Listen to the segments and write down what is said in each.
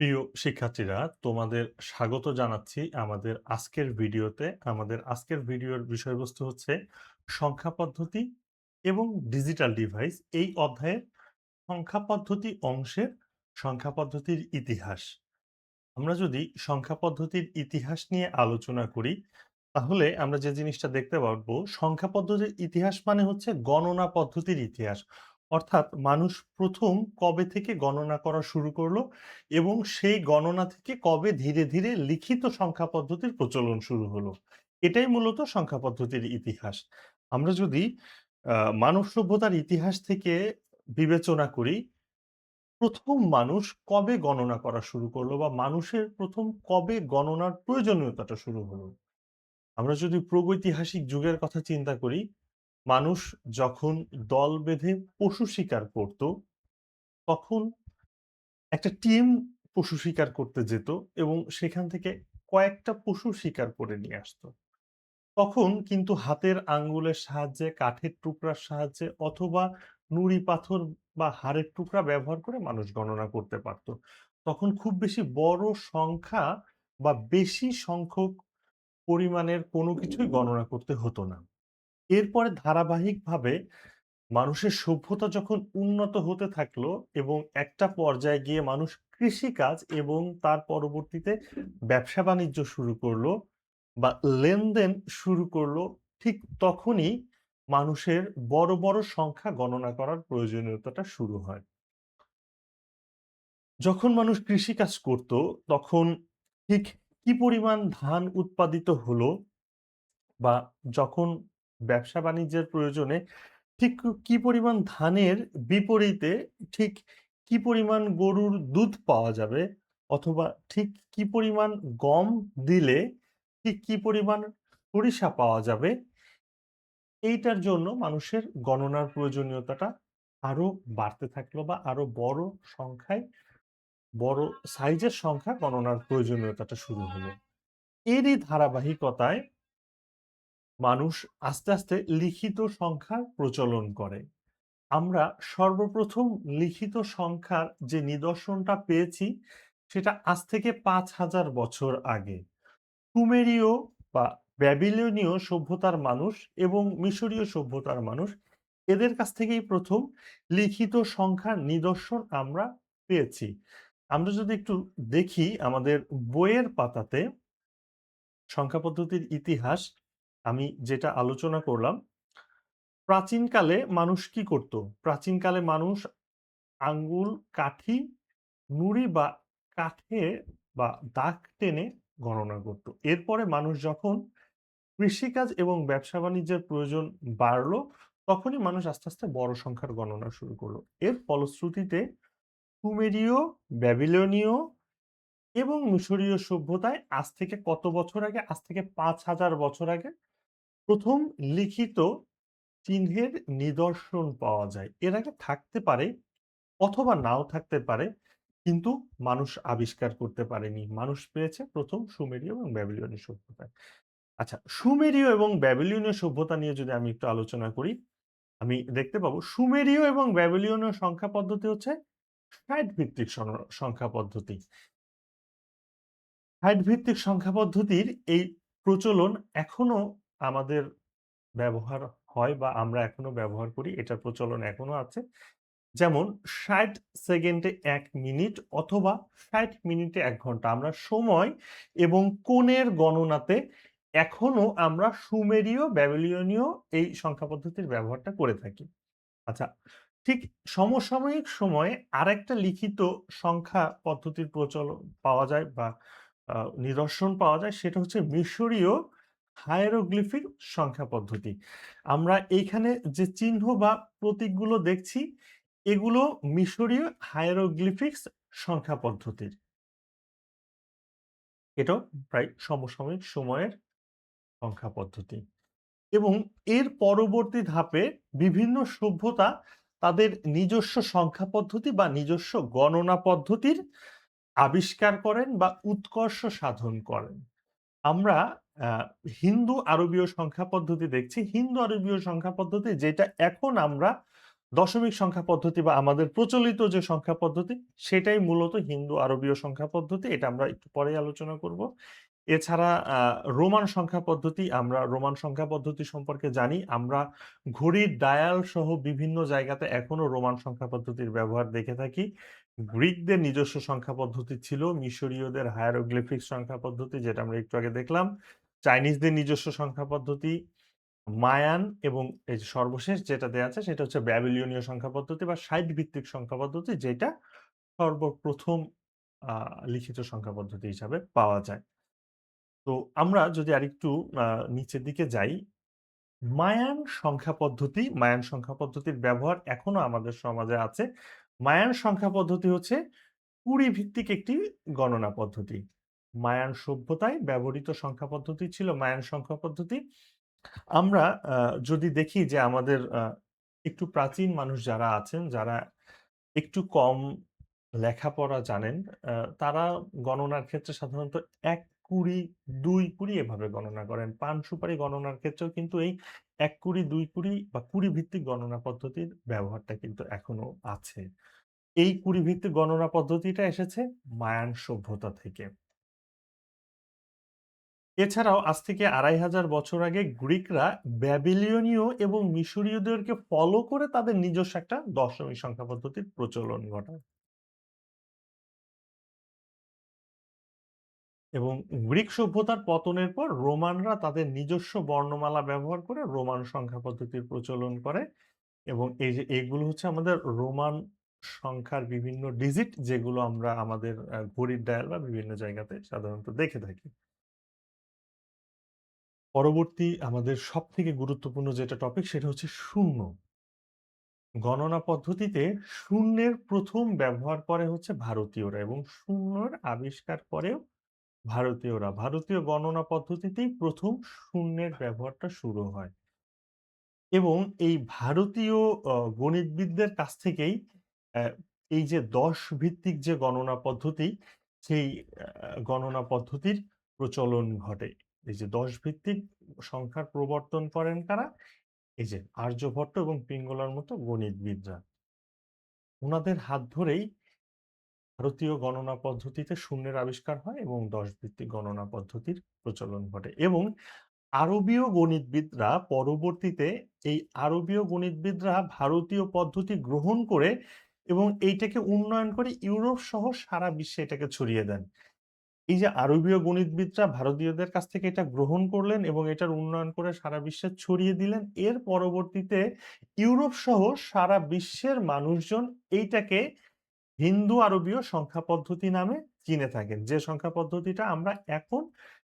প্রিয় শিক্ষার্থীরা, তোমাদের স্বাগত জানাচ্ছি আমাদের আজকের ভিডিওতে। আমাদের আজকের ভিডিওর বিষয়বস্তু হচ্ছে সংখ্যা পদ্ধতি এবং ডিজিটাল ডিভাইস। এই অধ্যায়ের সংখ্যা পদ্ধতি অংশের সংখ্যা পদ্ধতির ইতিহাস। আমরা যদি সংখ্যা পদ্ধতির ইতিহাস নিয়ে আলোচনা করি, তাহলে আমরা যে জিনিসটা দেখতে পারবো, সংখ্যা পদ্ধতির ইতিহাস মানে হচ্ছে গণনা পদ্ধতির ইতিহাস। অর্থাৎ মানুষ প্রথম কবে থেকে গণনা করা শুরু করলো এবং সেই গণনা থেকে কবে ধীরে ধীরে লিখিত সংখ্যা পদ্ধতির প্রচলন শুরু হলো। এটাই মূলত সংখ্যা পদ্ধতির ইতিহাস। আমরা যদি মানব সভ্যতার ইতিহাস থেকে বিবেচনা করি, প্রথম মানুষ কবে গণনা করা শুরু করলো বা মানুষের প্রথম কবে গণনার প্রয়োজনীয়তাটা শুরু হলো? আমরা যদি প্রাগৈতিহাসিক যুগের কথা চিন্তা করি, মানুষ যখন দল বেঁধে পশু শিকার করত, তখন একটা টিম পশু শিকার করতে যেত এবং সেখান থেকে কয়েকটা পশু শিকার করে নিয়ে আসতো। তখন কিন্তু হাতের আঙ্গুলের সাহায্যে, কাঠের টুকরার সাহায্যে অথবা নুড়ি পাথর বা হাড়ের টুকরা ব্যবহার করে মানুষ গণনা করতে পারত। তখন খুব বেশি বড় সংখ্যা বা বেশি সংখ্যক পরিমাণের কোনো কিছুই গণনা করতে হতো না। এরপরে ধারাবাহিকভাবে মানুষের সভ্যতা যখন উন্নত হতে থাকলো এবং একটা পর্যায়ে গিয়ে মানুষ কৃষিকাজ এবং তার পরবর্তীতে ব্যবসা-বাণিজ্য শুরু করলো বা লেনদেন শুরু করলো, ঠিক তখনই মানুষের বড়, বড় সংখ্যা গণনা করার প্রয়োজনীয়তাটা শুরু হয়। যখন মানুষ কৃষিকাজ করত, তখন ঠিক কি পরিমাণ ধান উৎপাদিত হলো বা যখন ব্যবসা-বাণিজ্যের প্রয়োজনে ঠিক কি পরিমাণ ধানের বিপরীতে ঠিক কি পরিমাণ গরুর দুধ পাওয়া যাবে অথবা ঠিক কি পরিমাণ গম দিলে ঠিক কি পরিমাণ সরিষা পাওয়া যাবে, এইটার জন্য মানুষের গণনার প্রয়োজনীয়তাটা আরো বাড়তে থাকলো বা আরো বড় সংখ্যায়, বড় সাইজের সংখ্যা গণনার প্রয়োজনীয়তাটা শুরু হলো। এরই ধারাবাহিকতায় মানুষ আস্তে, আস্তে লিখিত সংখ্যার প্রচলন করে। আমরা সর্বপ্রথম লিখিত সংখ্যার যে নিদর্শনটা পেয়েছি, সেটা আজ থেকে ৫,০০০ বছর আগে। সুমেরীয় বা ব্যাবিলনীয় সভ্যতার মানুষ এবং মিশরীয় সভ্যতার মানুষ, এদের কাছ থেকেই প্রথম লিখিত সংখ্যার নিদর্শন আমরা পেয়েছি। আমরা যদি একটু দেখি আমাদের বইয়ের পাতাতে সংখ্যা পদ্ধতির ইতিহাস, আমি যেটা আলোচনা করলাম, প্রাচীনকালে মানুষ কি করত? প্রাচীনকালে মানুষ আঙ্গুল, কাঠি, নুড়ি বা কাঠে বা দাগ টেনে গণনা করত। এরপরে মানুষ যখন কৃষিকাজ এবং ব্যবসা-বাণিজ্যের প্রয়োজন বাড়ল, তখনই মানুষ আস্তে, আস্তে বড় সংখ্যার গণনা শুরু করল। এর ফলশ্রুতিতে সুমেরীয়, ব্যাবিলনীয় এবং মিশরীয় সভ্যতায় আজ থেকে কত বছর আগে? আজ থেকে ৫,০০০ বছর আগে ১ম লিখিত চিহ্নের নিদর্শন পাওয়া যায়। এর আগে থাকতে পারে অথবা নাও থাকতে পারে, কিন্তু মানুষ আবিষ্কার করতে পারেনি। মানুষ পেয়েছে ১ম সুমেরীয় এবং ব্যাবিলনীয় সভ্যতায়। আচ্ছা, সুমেরীয় এবং ব্যাবিলনীয় সভ্যতা নিয়ে যদি আমি একটু আলোচনা করি, আমি দেখতে পাবো সুমেরীয় এবং ব্যাবিলনীয় সংখ্যা পদ্ধতি হচ্ছে ৬০ ভিত্তিক সংখ্যা পদ্ধতি। ৬০ ভিত্তিক সংখ্যা পদ্ধতির এই প্রচলন এখনো আমাদের ব্যবহার হয় বা আমরা এখনো ব্যবহার করি। এটার প্রচলন এখনো আছে। যেমন ৬০ সেকেন্ডে ১ মিনিট অথবা ৬০ মিনিটে ১ ঘন্টা। আমরা সময় এবং কোণের গণনাতে এখনো আমরা সুমেরীয়, ব্যাবিলনীয় এই সংখ্যা পদ্ধতির ব্যবহারটা করে থাকি। আচ্ছা, ঠিক সমসাময়িক সময়ে আরেকটা লিখিত সংখ্যা পদ্ধতির পাওয়া যায় বা নিদর্শন পাওয়া যায়, সেটা হচ্ছে মিশরীয় হায়ারোগ্লিফিক সংখ্যা পদ্ধতি। আমরা এইখানে যে চিহ্ন বা প্রতীকগুলো দেখছি, এগুলো মিশরীয় হায়ারোগ্লিফিক্স সংখ্যা পদ্ধতির। এটাও প্রায় সমসাময়িক সময়ের সংখ্যা পদ্ধতি। এবং এর পরবর্তী ধাপে বিভিন্ন সভ্যতা তাদের নিজস্ব সংখ্যা পদ্ধতি বা নিজস্ব গণনা পদ্ধতির আবিষ্কার করেন বা উৎকর্ষ সাধন করেন। আমরা আ হিন্দু আরবীয় সংখ্যা পদ্ধতি দেখছি। হিন্দু আরবীয় সংখ্যা পদ্ধতি যেটা এখন আমরা দশমিক সংখ্যা পদ্ধতি বা আমাদের প্রচলিত যে সংখ্যা পদ্ধতি, সেটাই মূলত হিন্দু আরবীয় সংখ্যা পদ্ধতি। এটা আমরা একটু পরেই আলোচনা করব। এছাড়া রোমান সংখ্যা পদ্ধতি, আমরা রোমান সংখ্যা পদ্ধতি সম্পর্কে জানি। আমরা ঘড়ির ডায়াল সহ বিভিন্ন জায়গাতে এখনো রোমান সংখ্যা পদ্ধতির ব্যবহার দেখে থাকি। গ্রিকদের নিজস্ব সংখ্যা পদ্ধতি ছিল, মিশরীয়দের হায়ারোগ্লিফিক সংখ্যা পদ্ধতি যেটা আমরা একটু আগে দেখলাম। চাইনিজদের নিজস্ব সংখ্যা পদ্ধতি, মায়ান এবং এই যে সর্বশেষ যেটা দেয়া আছে সেটা হচ্ছে ব্যাবিলনীয় সংখ্যা পদ্ধতি বা সাইট ভিত্তিক সংখ্যা পদ্ধতি, যেটা সর্বপ্রথম আ লিখিত সংখ্যা পদ্ধতি হিসাবে পাওয়া যায়। তো আমরা যদি আরেকটু আ নিচের দিকে যাই, মায়ান সংখ্যা পদ্ধতির ব্যবহার এখনো আমাদের সমাজে আছে। মায়ান সংখ্যা পদ্ধতি হচ্ছে কুড়ি ভিত্তিক একটি গণনা পদ্ধতি। মায়ান সভ্যতায় ব্যবহৃত সংখ্যা পদ্ধতি ছিল মায়ান সংখ্যা পদ্ধতি। আমরা যদি দেখি যে আমাদের একটু প্রাচীন মানুষ যারা আছেন, যারা একটু কম লেখাপড়া জানেন, তারা গণনার ক্ষেত্রে সাধারণত ১ কুড়ি, ২ কুড়ি এভাবে গণনা করেন। পান-সুপারি গণনার ক্ষেত্রেও কিন্তু এই ১ কুড়ি, ২ কুড়ি বা কুড়ি ভিত্তিক গণনা পদ্ধতির ব্যবহারটা কিন্তু এখনো আছে। এই কুড়ি ভিত্তিক গণনা পদ্ধতিটা এসেছে মায়ান সভ্যতা থেকে। এছাড়াও আজ থেকে ২৫০০ বছর আগে গ্রিকরা ব্যাবিলনীয় এবং মিশরীয়দেরকে ফলো করে তাদের নিজস্ব একটা দশমিক সংখ্যা পদ্ধতির প্রচলন ঘটায়। এবং গ্রিক সভ্যতার পতনের পর রোমানরা তাদের নিজস্ব বর্ণমালা ব্যবহার করে রোমান সংখ্যা পদ্ধতির প্রচলন করে। এবং এই যে এইগুলো হচ্ছে আমাদের রোমান সংখ্যার বিভিন্ন ডিজিট, যেগুলো আমরা আমাদের ঘড়ির ডায়াল বা বিভিন্ন জায়গাতে সাধারণত দেখে থাকি। পরবর্তী আমাদের সবথেকে গুরুত্বপূর্ণ যেটা টপিক সেটা হচ্ছে শূন্য। গণনা পদ্ধতিতে শূন্যের প্রথম ব্যবহার করে হচ্ছে ভারতীয়রা, এবং শূন্যের আবিষ্কার করেও ভারতীয়রা। ভারতীয় গণনা পদ্ধতিতেই প্রথম শূন্যের ব্যবহারটা শুরু হয়। এবং এই ভারতীয় গণিতবিদদের কাছ থেকেই অ্যা এই যে ১০ ভিত্তিক যে গণনা পদ্ধতি, সেই গণনা পদ্ধতির প্রচলন ঘটে। এই যে ১০ ভিত্তিক সংখ্যার প্রবর্তন করেন কারা? এই যে আর্যভট্ট এবং পিঙ্গলার মতো গণিতবিদরা। উনাদের হাত ধরেই ভারতীয় গণনা পদ্ধতিতে শূন্যের আবিষ্কার হয় এবং ১০ ভিত্তিক গণনা পদ্ধতির প্রচলন ঘটে। এবং আরবীয় গণিতবিদরা পরবর্তীতে, এই আরবীয় গণিতবিদরা ভারতীয় পদ্ধতি গ্রহণ করে এবং এইটাকে উন্নয়ন করে ইউরোপ সহ সারা বিশ্বে এটাকে ছড়িয়ে দেন। এই যে আরবীয় গণিতবিদরা ভারতীয়দের কাছ থেকে এটা গ্রহণ করলেন এবং এটার উন্নয়ন করে সারা বিশ্বে ছড়িয়ে দিলেন। এর পরবর্তীতে ইউরোপ সহ সারা বিশ্বের মানুষজন এইটাকে হিন্দু আরবীয় সংখ্যা পদ্ধতি নামে চিনে থাকেন। যে সংখ্যা পদ্ধতিটা আমরা এখন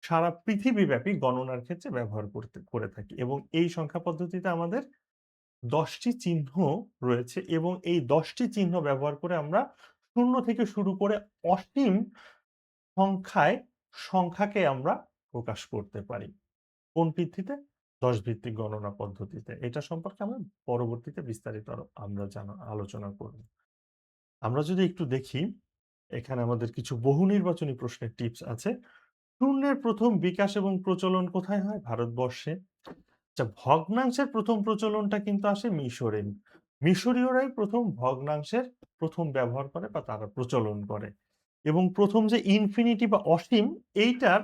সারা পৃথিবীব্যাপী গণনার ক্ষেত্রে ব্যবহার করে থাকি। এবং এই সংখ্যা পদ্ধতিতে আমাদের ১০ টি চিহ্ন রয়েছে এবং এই ১০ টি চিহ্ন ব্যবহার করে আমরা শূন্য থেকে শুরু করে অসীম সংখ্যায় সংখ্যাকে আমরা প্রকাশ করতে পারি। কোন ভিত্তিতে? ১০ ভিত্তিক গণনা পদ্ধতিতে। এটা সম্পর্কে আমরা পরবর্তীতে বিস্তারিত আরো আমরা আলোচনা করব। আমরা যদি একটু দেখি, এখানে আমাদের কিছু বহু নির্বাচনী প্রশ্নের টিপস আছে। শূন্যের প্রথম বিকাশ এবং প্রচলন কোথায় হয়? ভারতবর্ষে। আচ্ছা, ভগ্নাংশের প্রথম প্রচলনটা কিন্তু আসে মিশরে। মিশরীয়রাই প্রথম ভগ্নাংশের প্রথম ব্যবহার করে বা তারা প্রচলন করে। এবং প্রথম যে ইনফিনিটি বা অসীম, এইটার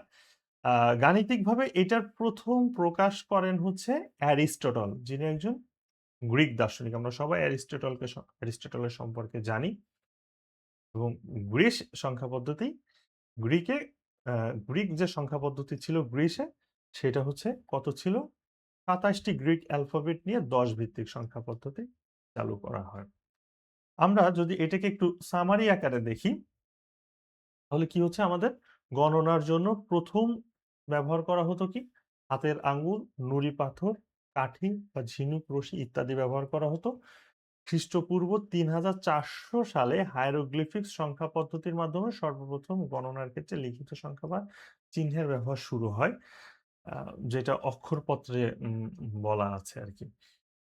আ গাণিতিকভাবে এটার প্রথম প্রকাশ করেন হচ্ছে অ্যারিস্টটল, যিনি একজন গ্রিক দার্শনিক। আমরা সবাই অ্যারিস্টটলের সম্পর্কে জানি। এবং গ্রিস সংখ্যা পদ্ধতি, গ্রিকে আ গ্রিক যে সংখ্যা পদ্ধতি ছিল গ্রিসে, সেটা হচ্ছে কত ছিল? ২৭ টি গ্রিক অ্যালফাবেট নিয়ে ১০ ভিত্তিক সংখ্যা পদ্ধতি চালু করা হয়। আমরা যদি এটাকে একটু সামারি আকারে দেখি, তাহলে কি হচ্ছে আমাদের গণনার জন্য প্রথম ব্যবহার করা হতো কি? হাতের আঙ্গুল, নুড়ি পাথর, কাঠি বা ঝিনুক রশি ইত্যাদি ব্যবহার করা হতো। খ্রিস্টপূর্ব ৩৪০০ সালে হায়ারোগ্লিফিক্স সংখ্যা পদ্ধতির মাধ্যমে সর্বপ্রথম গণনার ক্ষেত্রে লিখিত সংখ্যা বা চিহ্নের ব্যবহার শুরু হয়। আ যেটা অক্ষরপত্রে বলা আছে আরকি।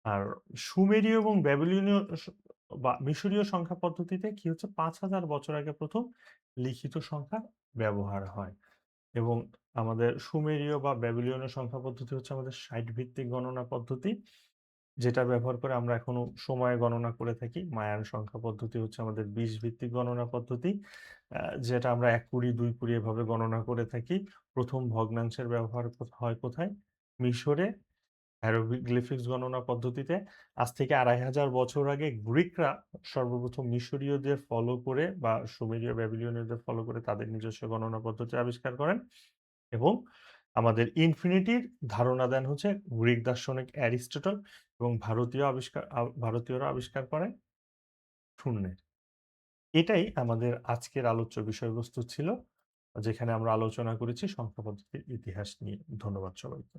আর সুমেরীয় এবং ব্যাবিলনীয় বা মিশরীয় সংখ্যা পদ্ধতিতে কি হচ্ছে, ৫০০০ বছর আগে প্রথম লিখিত সংখ্যা ব্যবহার হয়। এবং আমাদের সুমেরীয় বা ব্যাবিলনীয় সংখ্যা পদ্ধতি হচ্ছে আমাদের ৬০ ভিত্তিক গণনা পদ্ধতি। যেটা ব্যবহার করে আমরা এখনো সময় গণনা করে থাকি। মায়ান সংখ্যা পদ্ধতি হচ্ছে আমাদের ২০ ভিত্তিক গণনা পদ্ধতি। আ যেটা আমরা ১ কুড়ি, ২ কুড়ি এভাবে গণনা করে থাকি। ১ম ভগ্নাংশের ব্যবহার হয় কোথায়? মিশরে হ্যারোগ্লিফিক্স গণনা পদ্ধতিতে। আজ থেকে ২৫০০ বছর আগে গ্রিকরা সর্বপ্রথম মিশরীয়দের ফলো করে বা সুমেরীয় ব্যাবিলনীয়দের ফলো করে তাদের নিজস্ব গণনা পদ্ধতি আবিষ্কার করেন এবং আমাদের ইনফিনিটির ধারণা দেন হচ্ছে গ্রিক দার্শনিক অ্যারিস্টটল এবং ভারতীয়রা আবিষ্কার করেন শূন্যের। এটাই আমাদের আজকের আলোচ্য বিষয়বস্তু ছিল। যেখানে আমরা আলোচনা করেছি সংখ্যা পদ্ধতির ইতিহাস নিয়ে। ধন্যবাদ সবাইকে।